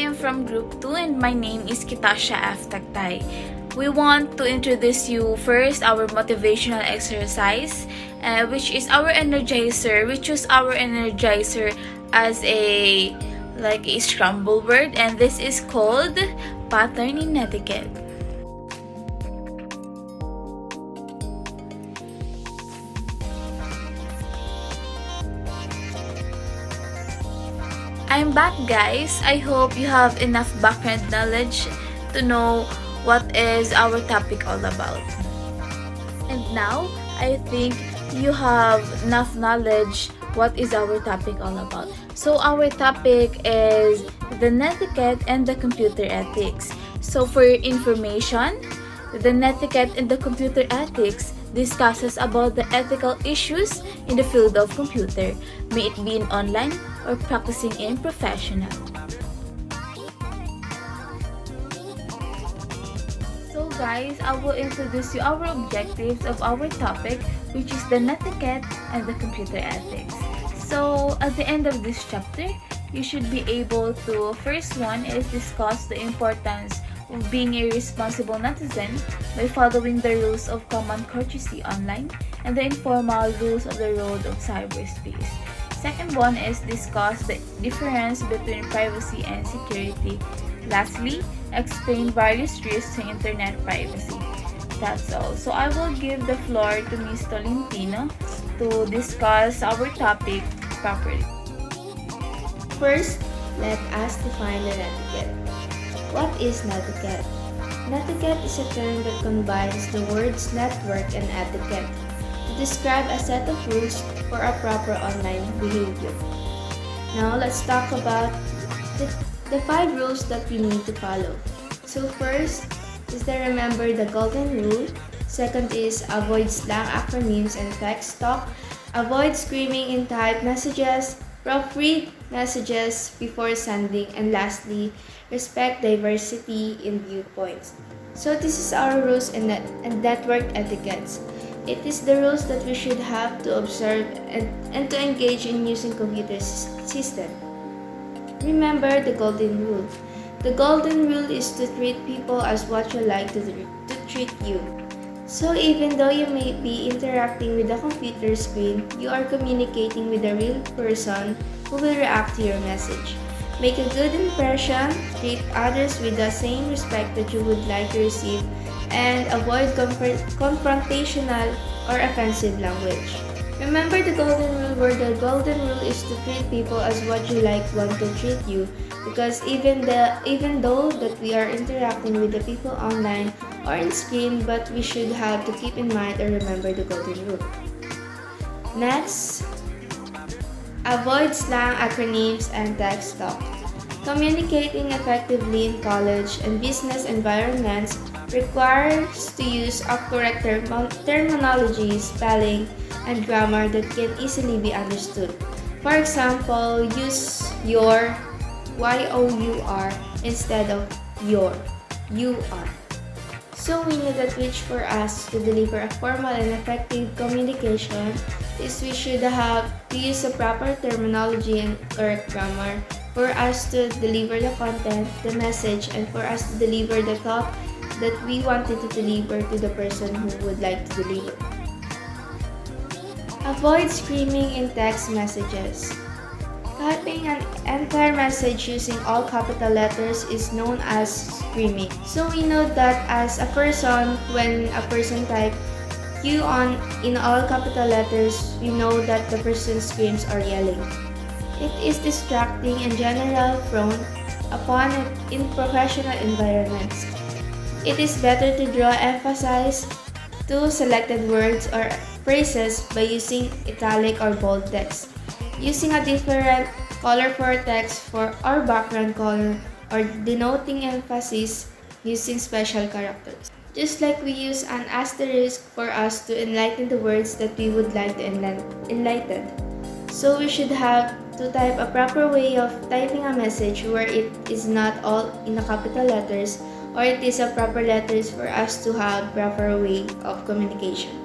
am from Group 2 and my name is Kitasha F. Tagtay. We want to introduce you first our motivational exercise, which is our energizer. We choose our energizer as a scramble word, and this is called pattern in Netiquette. I'm back, guys. I hope you have enough background knowledge to know what is our topic all about. And now, I think you have enough knowledge what is our topic all about. So our topic is the netiquette and the computer ethics. So for your information, the netiquette and the computer ethics discusses about the ethical issues in the field of computer, may it be in online or practicing in professional. So guys, I will introduce you our objectives of our topic, which is the netiquette and the computer ethics. So at the end of this chapter, you should be able to, first one is discuss the importance of being a responsible netizen by following the rules of common courtesy online and the informal rules of the road of cyberspace. Second one is discuss the difference between privacy and security. Lastly, explain various risks to internet privacy. That's all. So I will give the floor to Ms. Tolentino to discuss our topic properly. First, let us define the netiquette. What is netiquette? Netiquette is a term that combines the words network and etiquette to describe a set of rules for a proper online behavior. Now, let's talk about the 5 rules that we need to follow. So first is the remember the golden rule. Second is avoid slang acronyms and text talk. Avoid screaming in typed messages. Proofread messages before sending. And lastly, respect diversity in viewpoints. So this is our rules and network etiquettes. It is the rules that we should have to observe and to engage in using computer system. Remember the golden rule. The golden rule is to treat people as what you like to treat you. So even though you may be interacting with the computer screen, you are communicating with a real person who will react to your message. Make a good impression, treat others with the same respect that you would like to receive, and avoid confrontational or offensive language. Remember the golden rule, where the golden rule is to treat people as what you want to treat you, because even though that we are interacting with the people online or in screen, but we should have to keep in mind or remember the golden rule. Next, avoid slang acronyms and text talk. Communicating effectively in college and business environments requires to use of correct terminology, spelling, and grammar that can easily be understood. For example, use your, Y-O-U-R, instead of your, U-R. So we know that which for us to deliver a formal and effective communication is we should have to use the proper terminology and correct grammar for us to deliver the content, the message, and for us to deliver the thought that we wanted to deliver to the person who would like to deliver. Avoid screaming in text messages. Typing an entire message using all capital letters is known as screaming. So we know that as a person, when a person types Q in all capital letters, we know that the person screams or yelling. It is distracting and generally frowned upon in professional environments. It is better to draw emphasis to selected words or phrases by using italic or bold text, using a different color for text for our background color, or denoting emphasis using special characters. Just like we use an asterisk for us to enlighten the words that we would like to enlighten. So we should have to type a proper way of typing a message where it is not all in the capital letters, or it is a proper letters for us to have proper way of communication.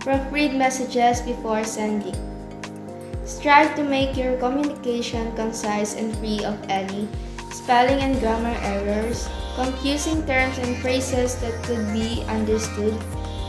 Proofread messages before sending. Strive to make your communication concise and free of any spelling and grammar errors, confusing terms and phrases that could be understood,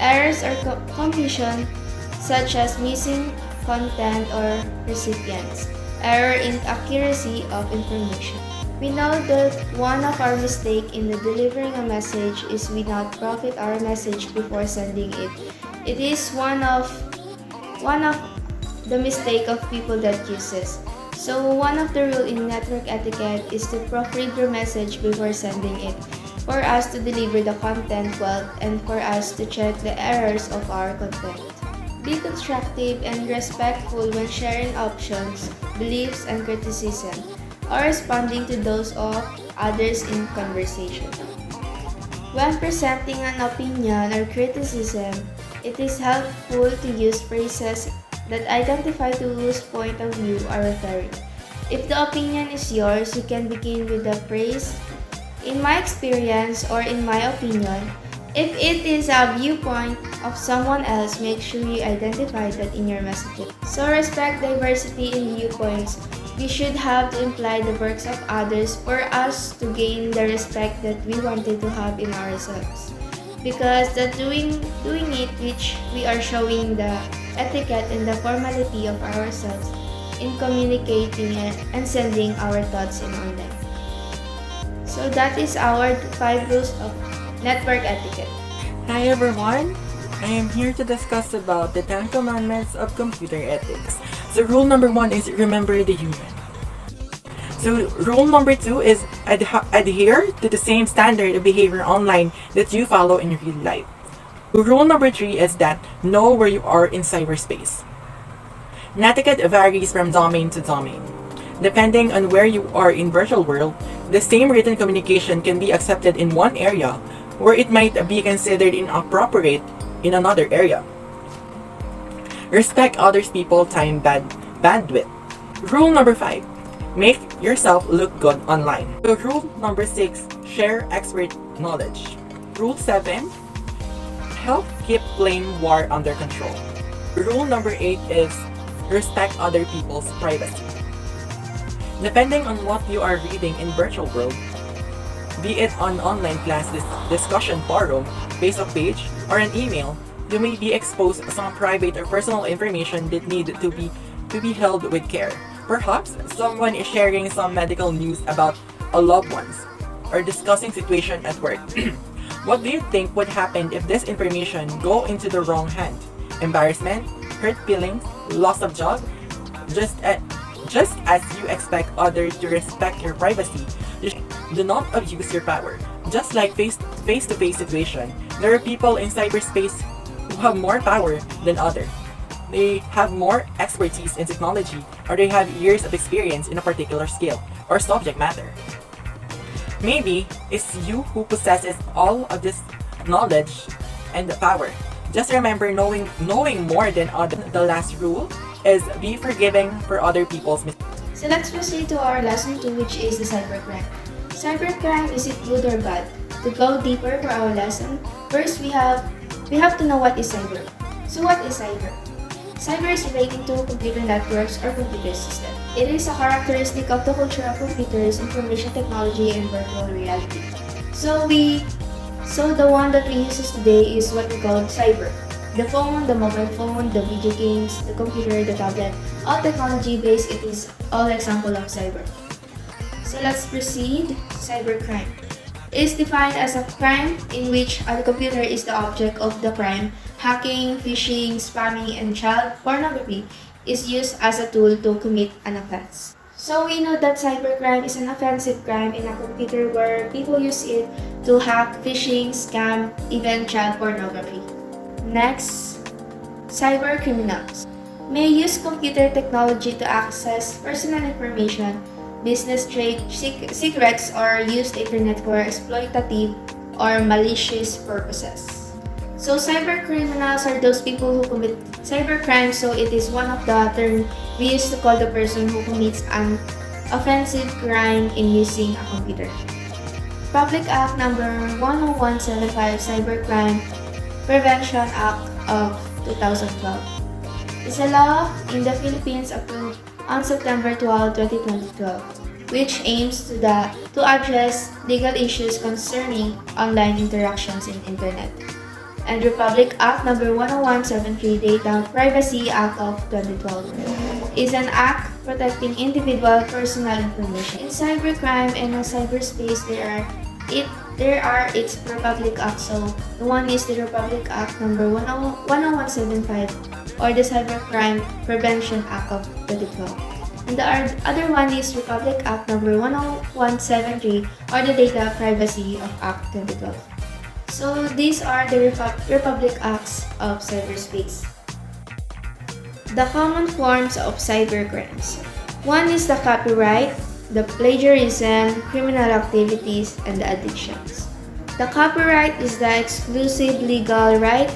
errors or confusion such as missing content or recipients, error in accuracy of information. We know that one of our mistakes in the delivering a message is we not profit our message before sending it. It is one of the mistake of people that uses. So one of the rule in network etiquette is to proofread your message before sending it, for us to deliver the content well and for us to check the errors of our content. Be constructive and respectful when sharing options, beliefs, and criticism, or responding to those of others in conversation. When presenting an opinion or criticism, it is helpful to use phrases that identify to whose point of view are referring. If the opinion is yours, you can begin with the phrase, "In my experience" or "in my opinion." If it is a viewpoint of someone else, make sure you identify that in your messaging. So respect diversity in viewpoints. We should have to imply the works of others for us to gain the respect that we wanted to have in ourselves. Because the doing it which we are showing the etiquette and the formality of ourselves in communicating and sending our thoughts in online. So that is our 5 rules of network etiquette. Hi everyone! I am here to discuss about the 10 commandments of computer ethics. So rule number 1 is remember the human. So rule number 2 is adhere to the same standard of behavior online that you follow in real life. Rule number 3 is that know where you are in cyberspace. Netiquette varies from domain to domain. Depending on where you are in virtual world, the same written communication can be accepted in one area where it might be considered inappropriate in another area. Respect others people's time bandwidth. Rule number 5. Make yourself look good online. So rule number 6. Share expert knowledge. Rule 7. Help keep flame war under control. Rule number 8 is respect other people's privacy. Depending on what you are reading in virtual world, be it on online class discussion forum, Facebook page, or an email, you may be exposed to some private or personal information that need to be held with care. Perhaps someone is sharing some medical news about a loved ones or discussing situation at work. What do you think would happen if this information go into the wrong hand? Embarrassment, hurt feelings, loss of job? Just as you expect others to respect your privacy, do not abuse your power. Just like face-to-face situation, there are people in cyberspace who have more power than others. They have more expertise in technology, or they have years of experience in a particular skill or subject matter. Maybe it's you who possesses all of this knowledge and power. Just remember knowing more than others. The last rule is be forgiving for other people's mistakes. So let's proceed to our lesson 2, which is the cybercrime. Cybercrime, is it good or bad? To go deeper for our lesson, first we have to know what is cyber. So what is cyber? Cyber is relating to computer networks or computer system. It is a characteristic of the culture of computers, information technology, and virtual reality. So the one that we use today is what we call cyber. The phone, the mobile phone, the video games, the computer, the tablet, all technology-based, it is all example of cyber. So let's proceed. Cybercrime is defined as a crime in which a computer is the object of the crime. Hacking, phishing, spamming, and child pornography is used as a tool to commit an offense. So we know that cybercrime is an offensive crime in a computer where people use it to hack, phishing, scam, even child pornography. Next, cybercriminals may use computer technology to access personal information, business trade secrets, or use the internet for exploitative or malicious purposes. So cybercriminals are those people who commit cybercrime, so it is one of the terms we use to call the person who commits an offensive crime in using a computer. Public Act number 10175, Cybercrime Prevention Act of 2012 is a law in the Philippines approved on September 12, 2012, which aims to address legal issues concerning online interactions in Internet, and Republic Act No. 10173 Data Privacy Act of 2012 is an act protecting individual personal information. In cybercrime and in cyberspace, there are its Republic Act. So the one is the Republic Act No. 10175 or the Cybercrime Prevention Act of 2012. And the other one is Republic Act No. 10173 or the Data Privacy of Act 2012. So these are the Republic Acts of cyberspace. The common forms of cybercrimes. One is the copyright, the plagiarism, criminal activities, and the addictions. The copyright is the exclusive legal right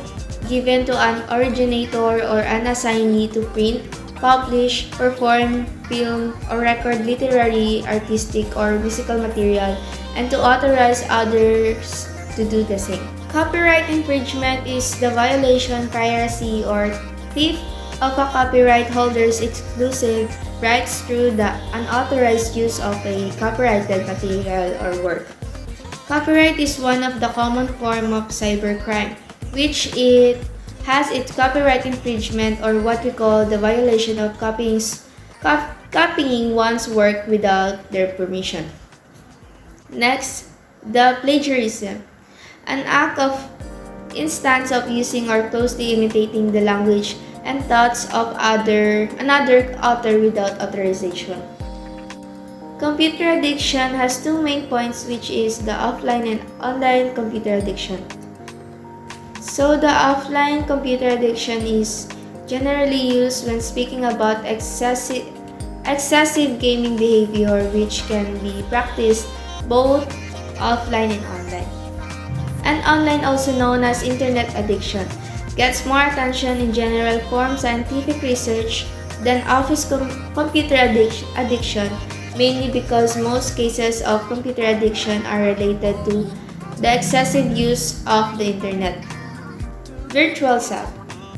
given to an originator or an assignee to print, publish, perform, film, or record literary, artistic, or musical material, and to authorize others to do the same. Copyright infringement is the violation, piracy, or theft of a copyright holder's exclusive rights through the unauthorized use of a copyrighted material or work. Copyright is one of the common forms of cybercrime, which it has its copyright infringement or what we call the violation of copying one's work without their permission. Next, the plagiarism, an act of instance of using or closely imitating the language and thoughts of another author without authorization. Computer addiction has two main points, which is the offline and online computer addiction. So the offline computer addiction is generally used when speaking about excessive gaming behavior, which can be practiced both offline and online. And online, also known as internet addiction, gets more attention in general form scientific research than office computer addiction, mainly because most cases of computer addiction are related to the excessive use of the internet. Virtual self,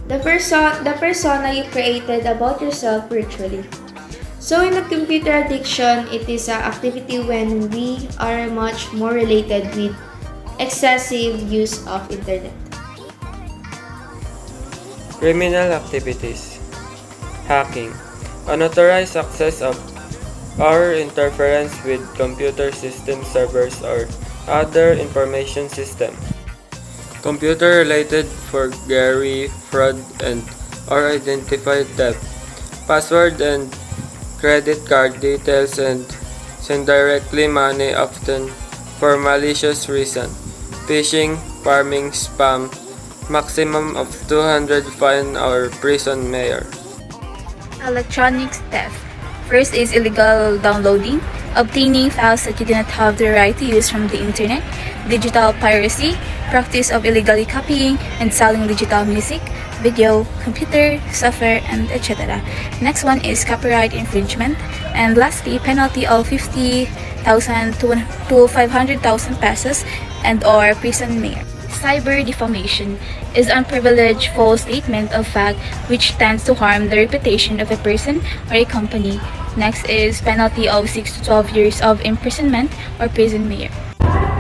the persona you created about yourself virtually. So in the computer addiction, it is an activity when we are much more related with excessive use of internet. Criminal activities. Hacking. Unauthorized access of or interference with computer system servers or other information system. Computer-related forgery, fraud, and or identified theft. Password and credit card details and send directly money often for malicious reason. Phishing, farming, spam. Maximum of 200 fine or prison mayor. Electronic theft. First is illegal downloading, obtaining files that you do not have the right to use from the internet, digital piracy, practice of illegally copying and selling digital music, video, computer, software, and etc. Next one is copyright infringement, and lastly, penalty of 50,000 to 500,000 pesos and or prison mayor. Cyber defamation is unprivileged false statement of fact which tends to harm the reputation of a person or a company. Next is penalty of 6 to 12 years of imprisonment or prison mayor.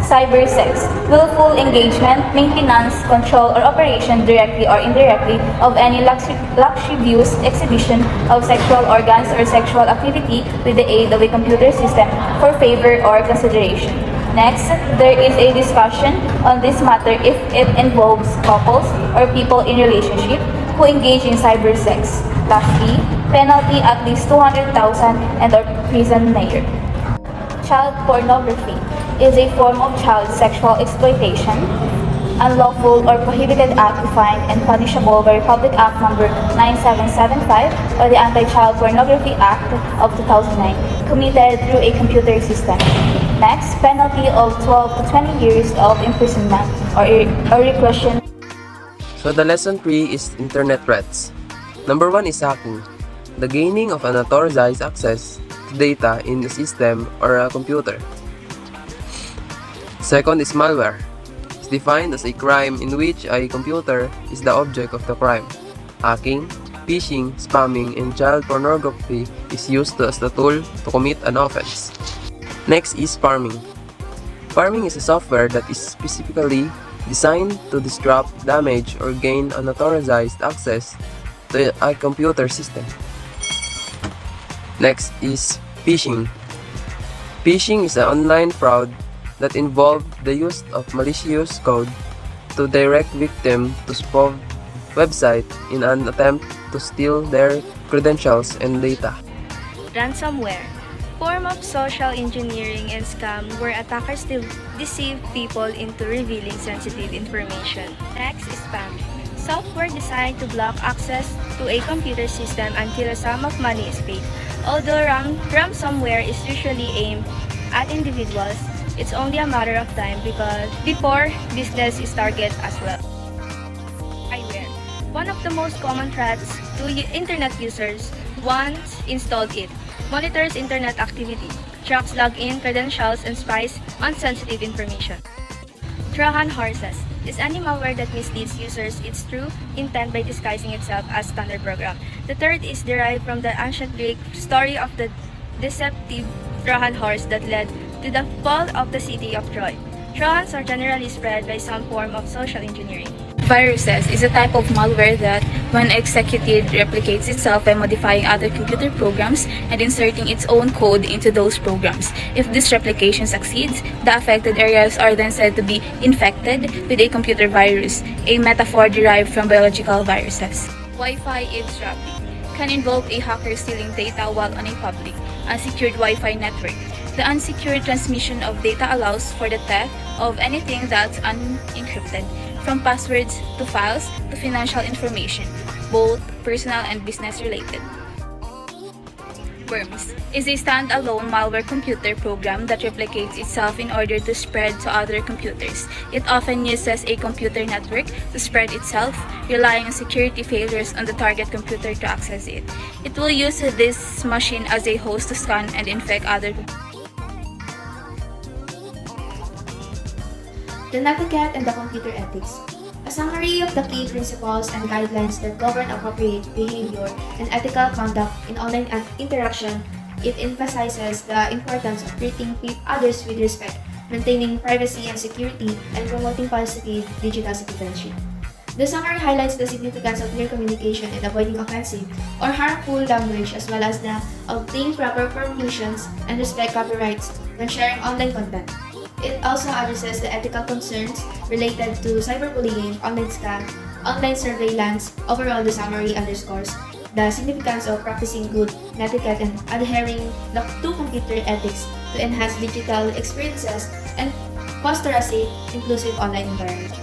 Cyber sex, willful engagement, maintenance, control, or operation directly or indirectly of any lascivious exhibition of sexual organs or sexual activity with the aid of a computer system for favor or consideration. Next, there is a discussion on this matter if it involves couples or people in relationship who engage in cyber sex. Lastly, penalty at least 200,000 and or prison mayor. Child pornography is a form of child sexual exploitation, unlawful or prohibited act defined and punishable by Republic Act No. 9775 or the Anti-Child Pornography Act of 2009, committed through a computer system. Next, penalty of 12 to 20 years of imprisonment or reclusion. So the lesson 3 is internet threats. Number 1 is hacking, the gaining of unauthorized access to data in a system or a computer. Second is malware. It's defined as a crime in which a computer is the object of the crime. Hacking phishing, spamming, and child pornography is used as the tool to commit an offense. Next is farming. Farming is a software that is specifically designed to disrupt, damage, or gain unauthorized access to a computer system. Next is phishing. Phishing is an online fraud that involves the use of malicious code to direct victims to spoof website in an attempt to steal their credentials and data. Ransomware, form of social engineering and scam where attackers deceive people into revealing sensitive information. Next is spam, software designed to block access to a computer system until a sum of money is paid. Although ransomware is usually aimed at individuals, it's only a matter of time because before business is targeted as well. Spyware, one of the most common threats to internet users once installed it. Monitors internet activity, tracks login credentials, and spies on sensitive information. Trojan horses is any malware that misleads users its true intent by disguising itself as standard program. The third is derived from the ancient Greek story of the deceptive Trojan horse that led to the fall of the city of Troy. Trojans are generally spread by some form of social engineering. Viruses is a type of malware that, when executed, replicates itself by modifying other computer programs and inserting its own code into those programs. If this replication succeeds, the affected areas are then said to be infected with a computer virus, a metaphor derived from biological viruses. Wi-Fi eavesdropping can involve a hacker stealing data while on a public, unsecured Wi-Fi network. The unsecured transmission of data allows for the theft of anything that's unencrypted, from passwords to files to financial information, both personal and business related. Worms is a standalone malware computer program that replicates itself in order to spread to other computers. It often uses a computer network to spread itself, relying on security failures on the target computer to access it. It will use this machine as a host to scan and infect other computers. The Netiquette and the computer ethics. A summary of the key principles and guidelines that govern appropriate behavior and ethical conduct in online interaction. It emphasizes the importance of treating others with respect, maintaining privacy and security, and promoting positive digital citizenship. The summary highlights the significance of clear communication and avoiding offensive or harmful language, as well as the obtain proper permissions and respect copyrights when sharing online content. It also addresses the ethical concerns related to cyberbullying, online scam, online surveillance. Overall, the summary underscores the significance of practicing good netiquette and adhering to computer ethics to enhance digital experiences and foster a safe, inclusive online environment.